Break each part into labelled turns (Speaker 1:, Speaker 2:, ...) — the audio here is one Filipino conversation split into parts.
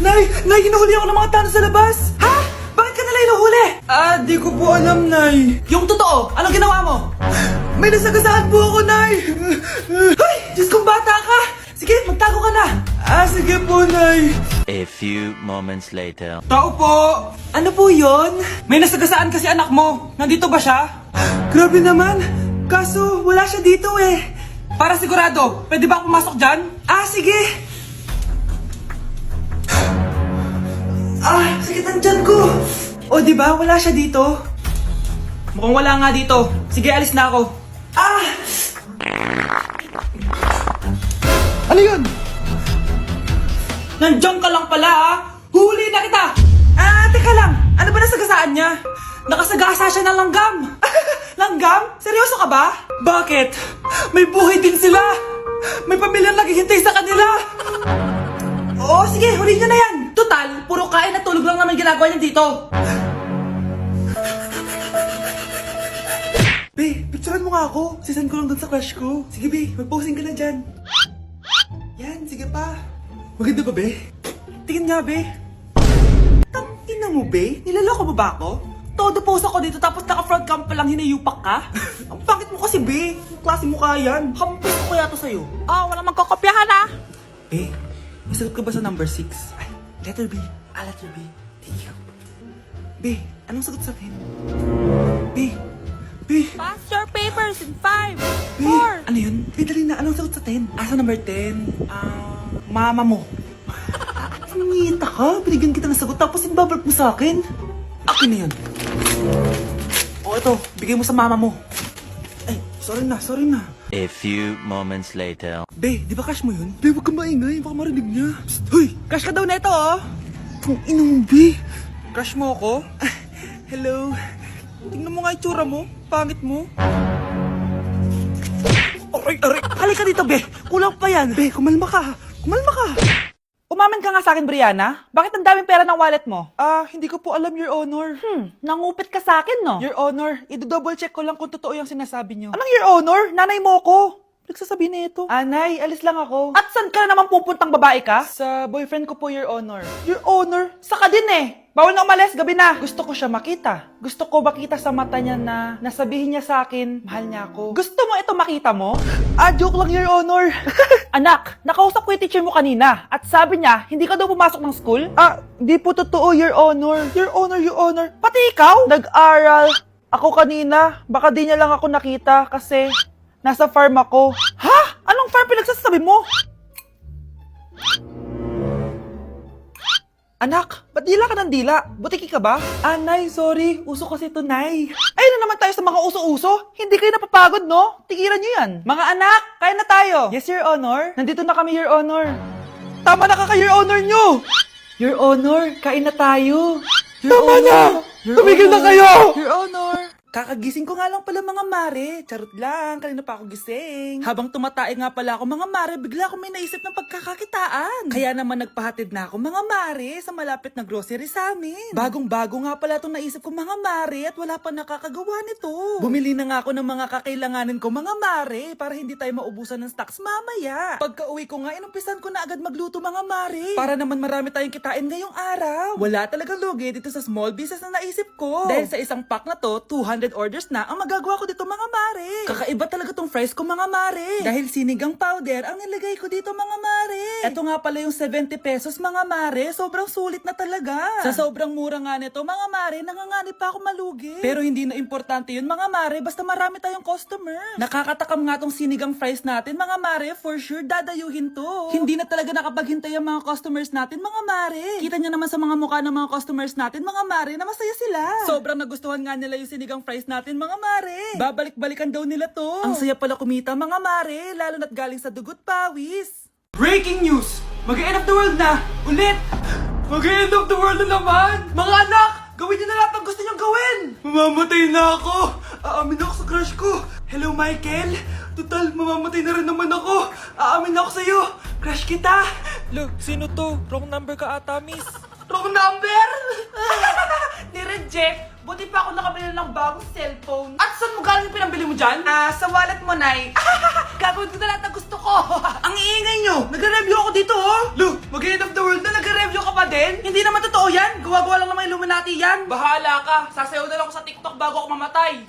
Speaker 1: Nay! Nay, hinuhuli ako ng mga tanong sa labas! Ha? Bakit ka nila hinuhuli? Di ko po alam, Nay. Yung totoo, anong ginawa mo? May nasagasaan po ako, Nay! Ay! Diyos kong bata ka! Sige, magtago ka na! Sige po, Nay.
Speaker 2: A few moments later.
Speaker 1: Tao po! Ano po yon? May nasagasaan kasi anak mo. Nandito ba siya? Grabe naman. Kaso, wala siya dito eh. Para sigurado, pwede ba ako pumasok dyan? Sige. Sakit ang tiyan ko. O, di ba? Wala siya dito. Mukhang wala nga dito. Sige, alis na ako. Ano yun? Nandiyan ka lang pala, Huli na kita! Teka lang. Ano ba nasagasaan niya? Nakasagasa siya ng langgam. Langgam? Seryoso ka ba? Bakit? May buhay din sila. May pamilyang naghihintay sa kanila. Oo, sige, huli niyo na yan. Total, puro kain at tulog lang naman ginagawa niya dito. Be, picturean mo nga ako. Sisend ko lang dun sa crush ko. Sige, Be, mag-posing ka na dyan. Yan, sige pa. Maganda ba, Be? Tingin nga, Be. Tangina mo, Be? Nilaloko mo ba ako? Todo post ako dito tapos naka-front cam pa lang hinayupak ka? Ang pangit mo kasi, Be. Yung klase mo kaya yan. Hampis ko kaya to sa'yo.
Speaker 3: Walang magkokopyahan
Speaker 1: Be, masagot ka ba sa number 6? Ay, letter B. Letter B. Thank you. Be, anong sagot sa atin? Be.
Speaker 3: Pass your papers in 5,
Speaker 1: Be,
Speaker 3: 4.
Speaker 1: ano yun? Be, dali na. Anong sagot sa 10? Sa number 10? Mama mo. Nangihita ka? Binigyan kita ng sagot tapos ibabalik mo sa akin? Akin na yun. Ito. Bigay mo sa mama mo. Ay, sorry na.
Speaker 2: A few moments later.
Speaker 1: Be, di ba crush mo yun? Be, huwag kang maingay. Baka marinig niya. Psst, hoy! Crush ka daw na ito, Kung ina mo, Be. Crush mo ako? Hello. Tingnan mo nga itsura mo. Pangit mo. Aray! Halika dito, Be. Kulang pa yan. Be, kumalma ka.
Speaker 3: Umamin ka nga sa akin, Brianna. Bakit ang daming pera ng wallet mo?
Speaker 1: Hindi ko po alam, Your Honor.
Speaker 3: Nangupit ka sa akin, no?
Speaker 1: Your Honor, i-double check ko lang kung totoo yung sinasabi niyo.
Speaker 3: Anong your honor? Nanay mo ko.
Speaker 1: Nagsasabi na ito? Nay, alis lang ako.
Speaker 3: At saan ka na naman pupuntang babae ka?
Speaker 1: Sa boyfriend ko po, Your Honor.
Speaker 3: Your honor? Saka din Bawal na umalis, gabi na. Gusto ko siya makita. Gusto ko makita sa mata niya na nasabihin niya sa akin, mahal niya ako. Gusto mo ito makita mo?
Speaker 1: Joke lang, Your Honor.
Speaker 3: Anak, nakausap ko yung teacher mo kanina at sabi niya, hindi ka daw pumasok ng school?
Speaker 1: Di po totoo, Your Honor. Your Honor.
Speaker 3: Pati ikaw?
Speaker 1: Nag-aral ako kanina. Baka di niya lang ako nakita kasi nasa farm ako.
Speaker 3: Ha? Anong farm pinagsasabi mo?
Speaker 1: Anak, ba't dila ka ng dila? Butiki ka ba? Nay, sorry. Uso kasi ito, Nay.
Speaker 3: Ay na naman tayo sa mga uso-uso. Hindi kayo napapagod, no? Tigilan niyo yan. Mga anak, kaya na tayo.
Speaker 1: Yes, Your Honor. Nandito na kami, Your Honor.
Speaker 3: Tama na ka, Your Honor nyo.
Speaker 1: Your Honor, kain na tayo.
Speaker 3: Tama na! Tumigil na kayo!
Speaker 1: Your Honor. Kakagising ko nga lang pala, mga mare. Charot lang, kanina pa ako gising. Habang tumatae nga pala ako, mga mare, bigla akong may naisip ng pagkakakitaan. Kaya naman nagpahatid na ako, mga mare, sa malapit na grocery sa amin. Bagong-bago nga pala itong naisip ko, mga mare, at wala pa nakakagawa nito. Bumili na nga ako ng mga kakailanganin ko, mga mare, para hindi tayo maubusan ng stocks mamaya. Pagka uwi ko nga, inumpisan ko na agad magluto, mga mare. Para naman marami tayong kitain ngayong araw. Wala talagang lugi dito sa small business na naisip ko. Dahil sa isang pack na to, 200 orders na ang magagawa ko dito, mga mare. Kakaiba talaga tong fries ko, mga mare. Dahil sinigang powder ang nilagay ko dito, mga mare. Ito nga pala yung 70 pesos, mga mare. Sobrang sulit na talaga. Sa sobrang mura nga nito, mga mare, nanganganib pa ako malugi. Pero hindi na importante yun, mga mare, basta marami tayong customers. Nakakatakam nga tong sinigang fries natin, mga mare. For sure, dadayuhin to. Hindi na talaga nakapaghintay ang mga customers natin, mga mare. Kita nyo naman sa mga mukha ng mga customers natin, mga mare, na masaya sila. Sobrang nagustuhan nga nila yung sinigang fries natin, mga mare. Babalik-balikan daw nila to. Ang saya pala kumita, mga mare, lalo na't galing sa dugot pawis. Breaking news! Mag-end of the world na! Ulit! Mag-end of the world na naman! Mga anak! Gawin niyo na lahat ng gusto niyong gawin! Mamamatay na ako! Aamin ako sa crush ko! Hello, Michael! Total, mamamatay na rin naman ako! Aamin ako sa'yo! Crush kita!
Speaker 4: Look, sino to? Wrong number ka ata, miss.
Speaker 1: Wrong number! Ni-reject!
Speaker 3: Buti pa ako nakabili ng bagong cellphone. At saan mo galing yung pinambili mo dyan? Sa wallet mo, Nay. Gagawin ko na lahat ng gusto ko. Ang iingay nyo. Nagre-review ako dito, oh. Lu, mag-end of the world na nagre-review ka pa din? Hindi naman totoo yan. Gawa-gawa lang naman Illuminati yan. Bahala ka. Sasayaw na lang ako sa TikTok bago ako mamatay.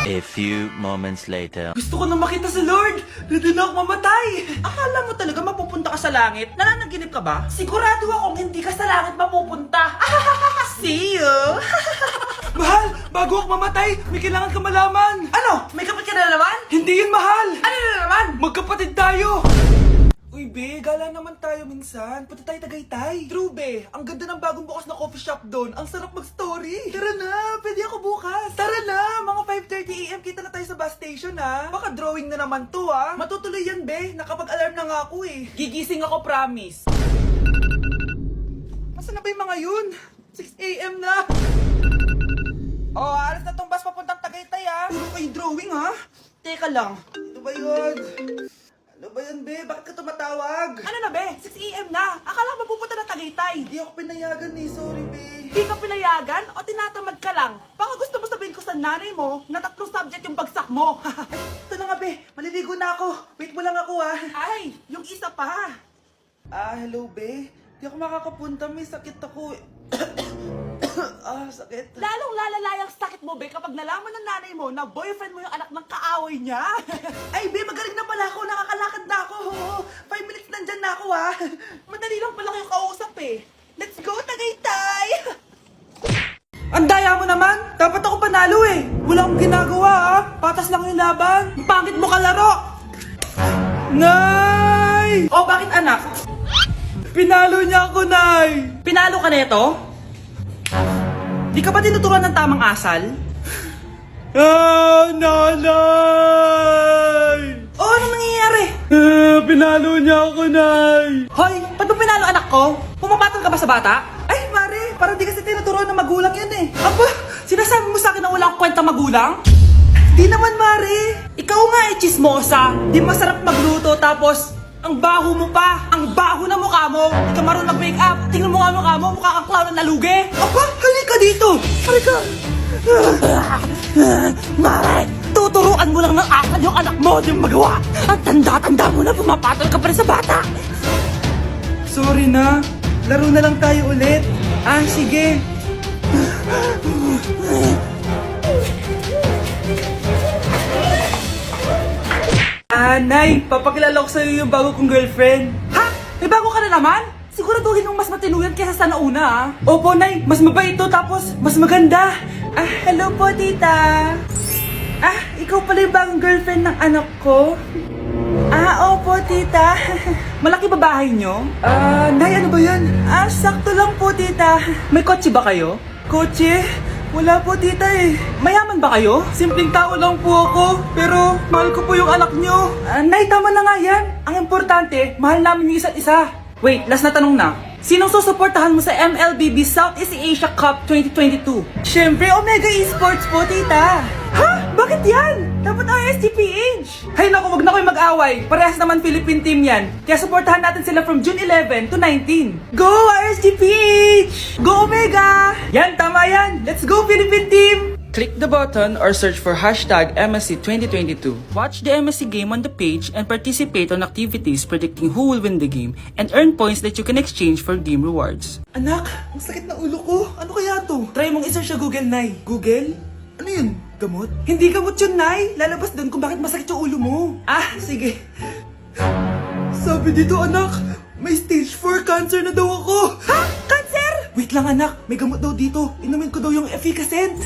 Speaker 2: A few moments later.
Speaker 3: Gusto ko na makita si Lord! Ready na ako mamatay! Akala mo talaga mapupunta ka sa langit? Nananaginip ka ba? Sigurado akong hindi ka sa langit mapupunta! See you! Mahal! Bago ako mamatay, may kailangan ka malaman! Ano? May kapatid ka na naman? Hindi yun, mahal! Ano na naman? Magkapatid tayo! Uy, be, gala naman tayo minsan. Punta tayo Tagaytay. True, be. Ang ganda ng bagong bukas na coffee shop doon. Ang sarap mag-story. Tara na, pwede ako bukas. Tara na, mga 5:30 AM kita na tayo sa bus station, ha? Baka drawing na naman to, ha? Matutuloy yan, be. Nakapag-alarm na nga ako, eh. Gigising ako, promise. Masa na ba yung mga yun? 6 AM na. Oh, alas na tong bus papuntang Tagaytay, ha? Puro kayo drawing, ha? Teka lang. Ito ba yun? Ano ba yan, be? Bakit ka tumatawag? Ano na, be? 6 AM na. Akala mo pupunta na Tagaytay. Hindi ako pinayagan, eh. Sorry, be. Hindi ka pinayagan o tinatamad ka lang? Baka gusto mo sabihin ko sa nanay mo na 3 subject yung bagsak mo. Ito na nga, be. Maliligo na ako. Wait mo lang ako, ha? Ay, yung isa pa. Hello, be. Hindi ako makakapunta. May sakit ako. Sakit. Lalong lalala yung sakit mo, be, kapag nalaman ng nanay mo na boyfriend mo yung anak ng kaaway niya. Ay, be, magaling na pala ako. Nakakalakad na ako. 5 minutes nandyan na ako, ha. Madali lang pala kayong kausap, eh. Let's go, Tagaytay! Ang daya mo naman! Dapat ako panalo, eh. Wala akong ginagawa, ha. Patas lang yung laban. Ang pangit mo kalaro! Nay! Oh, bakit, anak? Pinalo niya ako, Nay! Pinalo ka neto? Di ka ba tinuturuan ng tamang asal? Nanay! Oh, ano nangyayari? Pinalo niya ako, Nay! Hoy, ba't mo pinalo anak ko? Pumapatol ka ba sa bata? Ay, Mare, parang di kasi tinuturuan ng magulang yan eh. Aba, sinasabi mo sa akin na wala akong kwenta magulang? Di naman, Mare. Ikaw nga eh, chismosa. Di masarap magluto tapos ang baho mo pa! Ang baho na mukha mo! Di ka marunong mag-make up! Tingnan mo nga mukha mo! Mukha kang clown na nalugi! Aba! Halika dito! Halika! Mare! Tuturuan mo lang ng asal yung anak mo! Di mo magawa! Ang tanda-tanda mo na pumapatol ka pa rin sa bata! Sorry na! Laro na lang tayo ulit! Sige! Nay, papakilala ko sa'yo yung bago kong girlfriend. Ha? May bago ka na naman? Siguraduhin mong mas matino yan kesa sa nauna, ha? Opo, Nay. Mas mabait ito, tapos mas maganda. Hello po, tita. Ikaw pala yung bagong girlfriend ng anak ko? Opo, tita. Malaki ba bahay nyo? Nay, ano ba yan? Sakto lang po, tita. May kotse ba kayo? Kotse? Wala po, tita eh. Mayaman ba kayo? Simpleng tao lang po ako, pero mahal ko po yung anak nyo. Nay, tama na nga yan. Ang importante, mahal namin yung isa't isa. Wait, last na tanong na. Sinong susuportahan mo sa MLBB Southeast Asia Cup 2022? Siyempre, Omega Esports po, tita. Ha? Bakit yan? Dapat RSGPH. Hay naku, wag na kayo mag-away. Parehas naman Philippine team yan. Kaya supportahan natin sila from June 11 to 19. Go RSGPH! Go Omega! Yan, tama yan. Let's go Philippine team! Click the button or search for hashtag MSC 2022. Watch the MSC game on the page and participate on activities predicting who will win the game and earn points that you can exchange for game rewards. Anak, ang sakit na ulo ko. Ano kaya to? Try mong isearch sa Google, Nay. Google? Ano yun? Gamot? Hindi gamot yun, Nay. Lalabas doon kung bakit masakit yung ulo mo. Sige. Sabi dito, anak, may stage 4 cancer na daw ako. Ha? Cancer? Wait lang, anak. May gamot daw dito. Inumin ko daw yung Efficacent.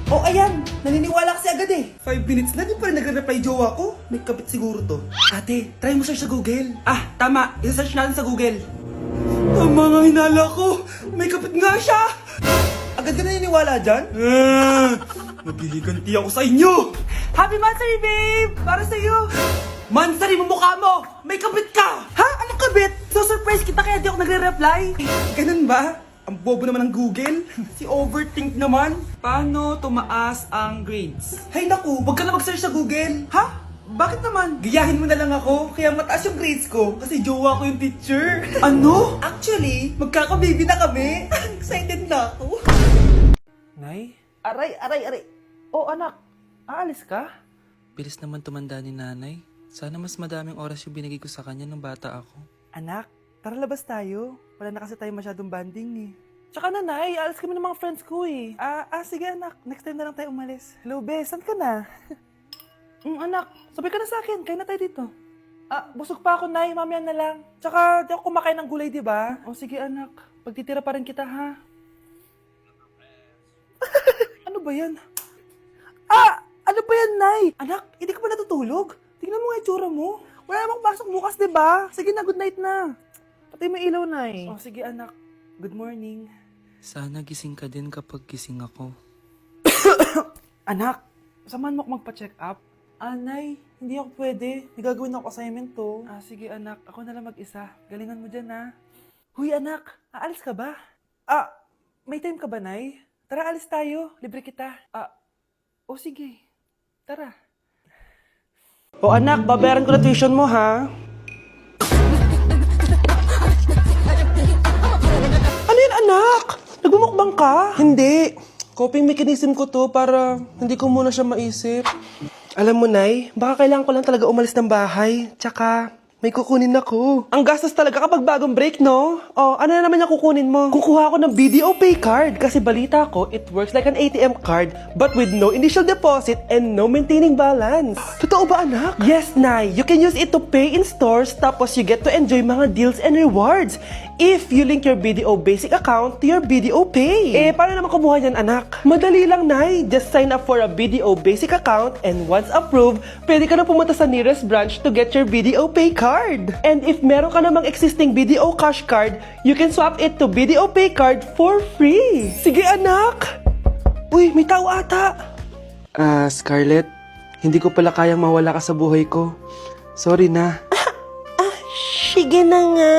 Speaker 3: Oh, ayan. Naniniwala kasi agad eh. 5 minutes na, di pa rin nagre-reply jowa ko. May kapit siguro to. Ate, try mo search sa Google. Tama. I-search natin sa Google. Tama nga hinala ko. May kapit nga siya. Agad ka naniniwala dyan? Maghihigante ako sa inyo. Happy Mansari, babe! Para sa'yo. Mansari mo mukha mo! May kabit ka! Ha? Anong kabit? So surprise kita kaya di ako nagre-reply. Ganun ba? Ang bobo naman ng Google. Si overthink naman. Paano tumaas ang grades? Hay naku, wag ka na mag-search sa Google. Ha? Bakit naman?
Speaker 1: Gayahin mo na lang ako, kaya mataas yung grades ko kasi jowa ko yung teacher.
Speaker 3: Ano?
Speaker 1: Actually, magkakababy na kami. Excited na ako.
Speaker 3: Nay? Aray. Oh, anak. Aalis ka?
Speaker 4: Bilis naman tumanda ni nanay. Sana mas madaming oras yung binigay ko sa kanya nung bata ako.
Speaker 3: Anak, tara labas tayo. Wala na kasi tayo masyadong banding eh. Tsaka nanay, aalis kami ng mga friends ko eh. Sige anak, next time na lang tayo umalis. Hello, Bes, saan ka na? Anak, sabay ka na sa akin, kain na tayo dito. Busog pa ako, nay, mamaya na lang. Tsaka, di ako kumakain ng gulay, di ba? O sige anak, pagtitira pa rin kita, ha? Ano ba yan? Ano ba yan, nay? Anak, hindi ka pa natutulog? Tingnan mo nga itsura mo. Wala namang pasok bukas, di ba? Sige na, good night na. Patay mo ilaw, nay. O sige anak, good morning.
Speaker 4: Sana gising ka din kapag gising ako.
Speaker 3: Anak, samahan mo ako magpa-check up. Nay, hindi ako pwede. May gagawin ako assignment to. Sige anak, ako na lang mag-isa. Galingan mo dyan, ha? Huy anak, aalis ka ba? May time ka ba, Nay? Tara, alis tayo. Libre kita. Sige. Tara. O anak, babayaran ko na tuition mo, ha? Ano yan, anak? Nagmumukbang ka? Hindi. Coping mechanism ko to para hindi ko muna siya maisip. Alam mo, Nay, baka kailangan ko lang talaga umalis ng bahay. Tsaka, may kukunin ako. Ang gastos talaga kapag bagong break, no? Ano na naman yung kukunin mo? Kukuha ako ng BDO Pay card kasi balita ko, it works like an ATM card but with no initial deposit and no maintaining balance. Totoo ba, anak? Yes, Nay. You can use it to pay in stores tapos you get to enjoy mga deals and rewards if you link your BDO Basic account to your BDO Pay. Paano naman kumuha yan, anak? Madali lang, Nay. Just sign up for a BDO Basic account and once approved, pwede ka na pumunta sa nearest branch to get your BDO Pay card. And if meron ka namang existing BDO Cash card, you can swap it to BDO Pay card for free. Sige, anak. Uy, may tao ata. Scarlett, hindi ko pala kayang mawala ka sa buhay ko. Sorry na. Sige na nga.